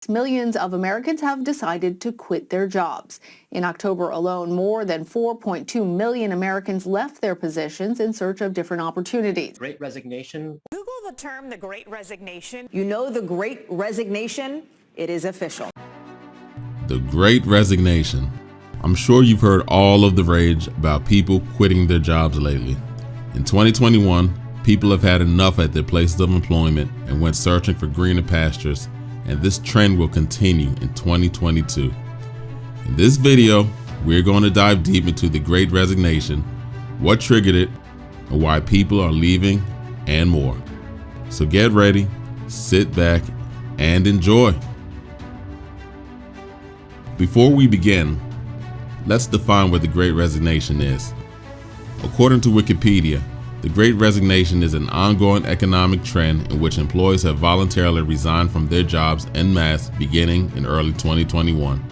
Millions of Americans have decided to quit their jobs. In October alone, more than 4.2 million Americans left their positions in search of different opportunities. Great Resignation. Google the term the Great Resignation. You know the Great Resignation? It is official. The Great Resignation. I'm sure you've heard all of the rage about people quitting their jobs lately. In 2021, people have had enough at their places of employment and went searching for greener pastures, and this trend will continue in 2022. In this video, we're going to dive deep into the Great Resignation, what triggered it, and why people are leaving, and more. So get ready, sit back, and enjoy. Before we begin, let's define what the Great Resignation is. According to Wikipedia, the Great Resignation is an ongoing economic trend in which employees have voluntarily resigned from their jobs en masse beginning in early 2021.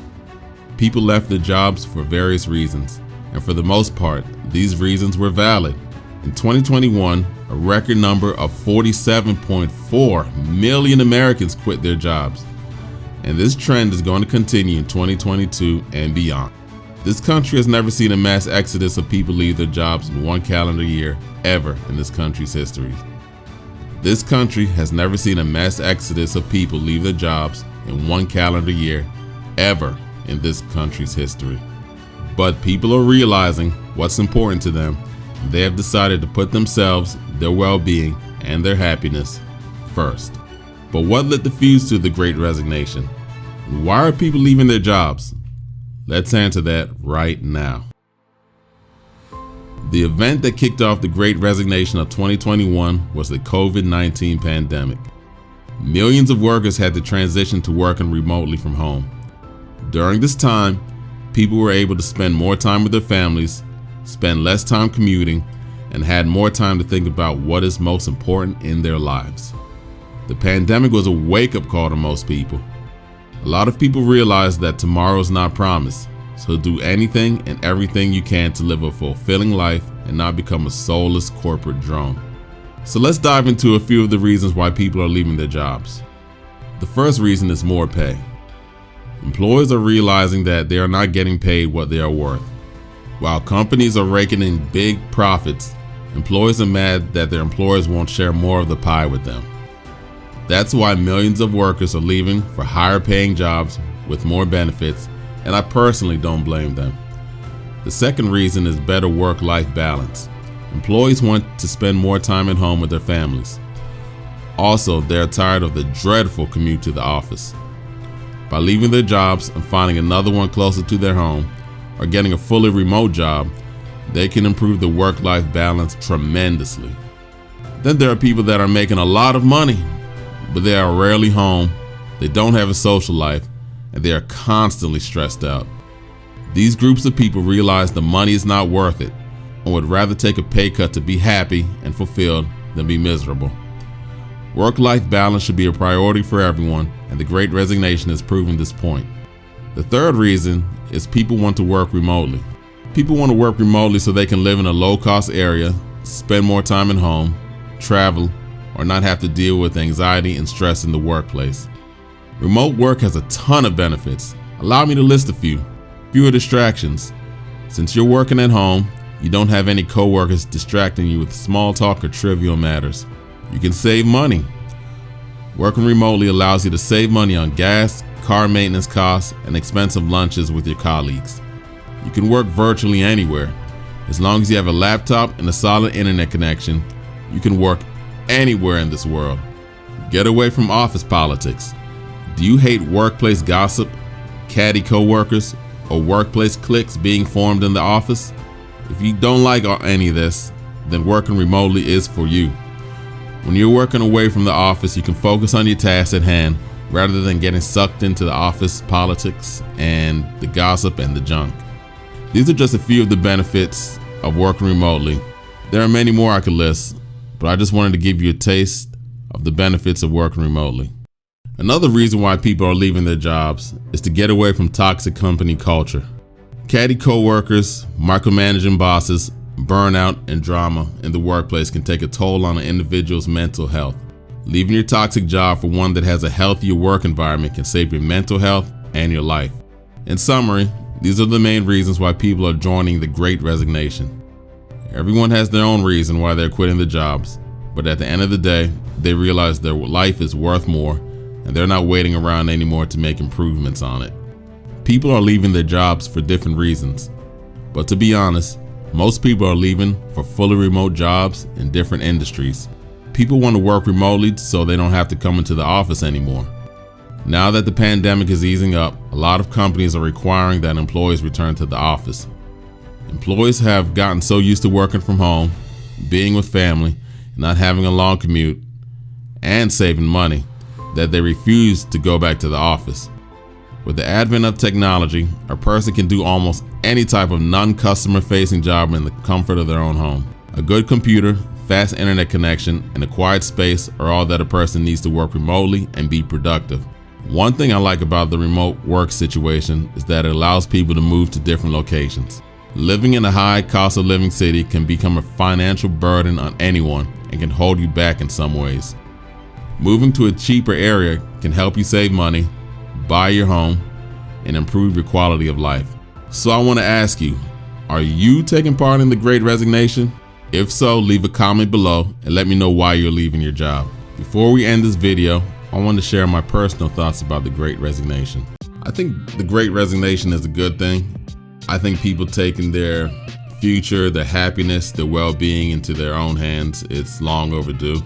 People left their jobs for various reasons, and for the most part, these reasons were valid. In 2021, a record number of 47.4 million Americans quit their jobs, and this trend is going to continue in 2022 and beyond. This country has never seen a mass exodus of people leave their jobs in one calendar year ever in this country's history. This country has never seen a mass exodus of people leave their jobs in one calendar year ever in this country's history. But people are realizing what's important to them. They have decided to put themselves, their well-being, and their happiness first. But what lit the fuse to the Great Resignation? And why are people leaving their jobs? Let's answer that right now. The event that kicked off the Great Resignation of 2021 was the COVID-19 pandemic. Millions of workers had to transition to working remotely from home. During this time, people were able to spend more time with their families, spend less time commuting, and had more time to think about what is most important in their lives. The pandemic was a wake-up call to most people. A lot of people realize that tomorrow is not promised, so do anything and everything you can to live a fulfilling life and not become a soulless corporate drone. So let's dive into a few of the reasons why people are leaving their jobs. The first reason is more pay. Employees are realizing that they are not getting paid what they are worth. While companies are raking in big profits, employees are mad that their employers won't share more of the pie with them. That's why millions of workers are leaving for higher paying jobs with more benefits, and I personally don't blame them. The second reason is better work-life balance. Employees want to spend more time at home with their families. Also, they're tired of the dreadful commute to the office. By leaving their jobs and finding another one closer to their home, or getting a fully remote job, they can improve the work-life balance tremendously. Then there are people that are making a lot of money, but they are rarely home, they don't have a social life, and they are constantly stressed out. These groups of people realize the money is not worth it and would rather take a pay cut to be happy and fulfilled than be miserable. Work-life balance should be a priority for everyone, and the Great Resignation has proven this point. The third reason is people want to work remotely. People want to work remotely so they can live in a low-cost area, spend more time at home, travel, or not have to deal with anxiety and stress in the workplace. Remote work has a ton of benefits. Allow me to list a few. Fewer distractions. Since you're working at home, you don't have any coworkers distracting you with small talk or trivial matters. You can save money. Working remotely allows you to save money on gas, car maintenance costs, and expensive lunches with your colleagues. You can work virtually anywhere. As long as you have a laptop and a solid internet connection, you can work anywhere in this world. Get away from office politics. Do you hate workplace gossip, catty coworkers, or workplace cliques being formed in the office? If you don't like any of this, then working remotely is for you. When you're working away from the office, you can focus on your tasks at hand rather than getting sucked into the office politics and the gossip and the junk. These are just a few of the benefits of working remotely. There are many more I could list, but I just wanted to give you a taste of the benefits of working remotely. Another reason why people are leaving their jobs is to get away from toxic company culture. Catty coworkers, micromanaging bosses, burnout, and drama in the workplace can take a toll on an individual's mental health. Leaving your toxic job for one that has a healthier work environment can save your mental health and your life. In summary, these are the main reasons why people are joining the Great Resignation. Everyone has their own reason why they're quitting the jobs, but at the end of the day, they realize their life is worth more and they're not waiting around anymore to make improvements on it. People are leaving their jobs for different reasons, but to be honest, most people are leaving for fully remote jobs in different industries. People want to work remotely so they don't have to come into the office anymore. Now that the pandemic is easing up, a lot of companies are requiring that employees return to the office. Employees have gotten so used to working from home, being with family, not having a long commute, and saving money that they refuse to go back to the office. With the advent of technology, a person can do almost any type of non-customer facing job in the comfort of their own home. A good computer, fast internet connection, and a quiet space are all that a person needs to work remotely and be productive. One thing I like about the remote work situation is that it allows people to move to different locations. Living in a high cost of living city can become a financial burden on anyone and can hold you back in some ways. Moving to a cheaper area can help you save money, buy your home, and improve your quality of life. So I want to ask you, are you taking part in the Great Resignation? If so, leave a comment below and let me know why you're leaving your job. Before we end this video, I want to share my personal thoughts about the Great Resignation. I think the Great Resignation is a good thing. I think people taking their future, their happiness, their well-being into their own hands, it's long overdue.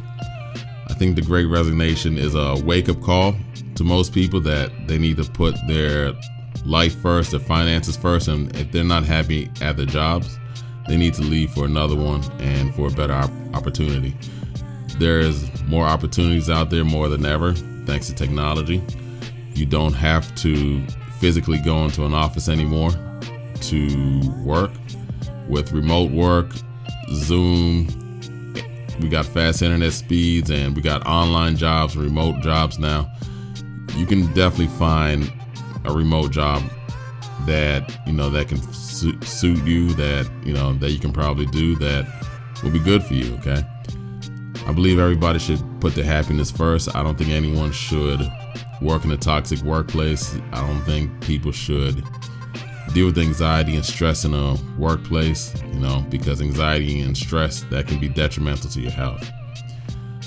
I think the Great Resignation is a wake-up call to most people that they need to put their life first, their finances first, and if they're not happy at their jobs, they need to leave for another one and for a better opportunity. There is more opportunities out there more than ever thanks to technology. You don't have to physically go into an office anymore to work. With remote work, Zoom, we got fast internet speeds, and we got online jobs, remote jobs now. You can definitely find a remote job that that can suit you, that that you can probably do, that will be good for you. Okay, I believe everybody should put their happiness first. I don't think anyone should work in a toxic workplace. I don't think people should deal with anxiety and stress in a workplace, because anxiety and stress, that can be detrimental to your health.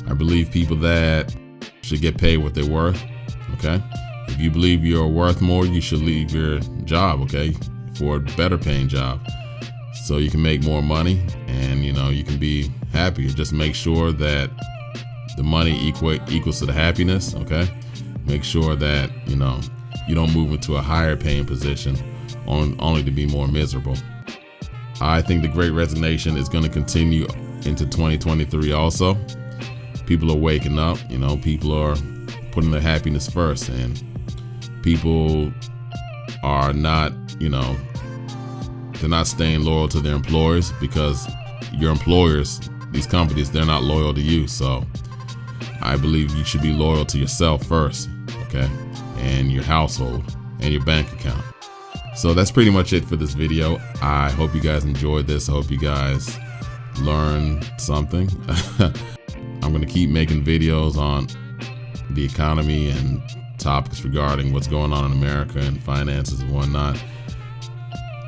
I believe people that should get paid what they're worth. Okay, if you believe you're worth more, you should leave your job, okay, for a better paying job so you can make more money and you can be happier. Just make sure that the money equals to the happiness. Okay, make sure that you don't move into a higher paying position only to be more miserable. I think the Great Resignation is going to continue into 2023 also. People are waking up, people are putting their happiness first, and people are not, they're not staying loyal to their employers, because your employers, these companies, they're not loyal to you. So I believe you should be loyal to yourself first, okay, and your household and your bank account. So that's pretty much it for this video. I hope you guys enjoyed this. I hope you guys learned something. I'm going to keep making videos on the economy and topics regarding what's going on in America and finances and whatnot.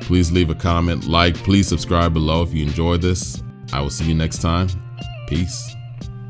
Please leave a comment, please subscribe below if you enjoyed this. I will see you next time. Peace.